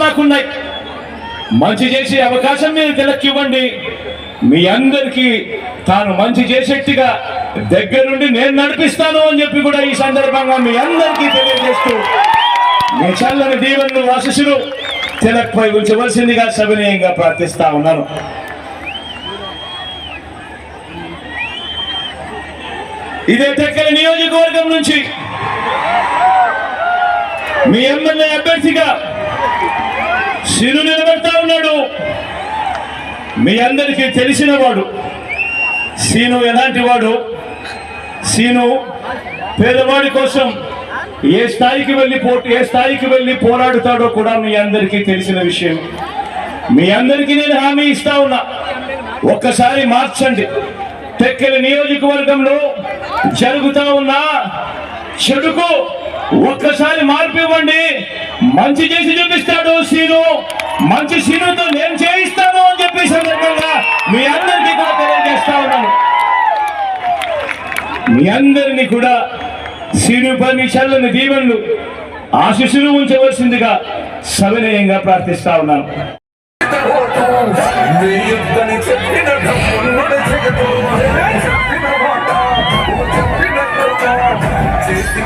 నాకున్నాయి. మంచి చేసే అవకాశం మీరు తిలక్కివ్వండి. మీ అందరికీ తాను మంచి చేసేట్టుగా దగ్గరుండి నేను నడిపిస్తాను అని చెప్పి కూడా ఈ సందర్భంగా మీ అందరికీ తెలియజేస్తూ మీ చల్లని దీవెనలు ఆశీస్సులు తిలక్పై ఉంచవలసిందిగా సవినయంగా ప్రార్థిస్తా ఉన్నాను. ఇదే టెక్కలి నియోజకవర్గం నుంచి మీ ఎమ్మెల్యే అభ్యర్థిగా శిలు నిలబెడతా ఉన్నాడు. మీ అందరికీ తెలిసిన వాడు సీను. ఎలాంటి వాడు సీను? పేదవాడి కోసం ఏ స్థాయికి వెళ్ళి పోరాడుతాడో కూడా మీ అందరికీ తెలిసిన విషయం. మీ అందరికీ నేను హామీ ఇస్తా ఉన్నా, ఒక్కసారి మార్చండి. టెక్కలి నియోజకవర్గంలో జరుగుతా ఉన్న చెడుకు ఒక్కసారి మార్పు ఇవ్వండి. మంచి చేసి చూపిస్తాడు సీను. మంచి సీనుతో నేను చేయిస్తాను అని చెప్పి సందర్భంగా మీ అందరికీ కూడా తెలియజేస్తా ఉన్నాను. మీ అందరినీ కూడా సీనుపై మీ చల్లని దీవెనలు ఆశీస్సులు ఉంచవలసిందిగా సవినయంగా ప్రార్థిస్తా ఉన్నాను. చేసిన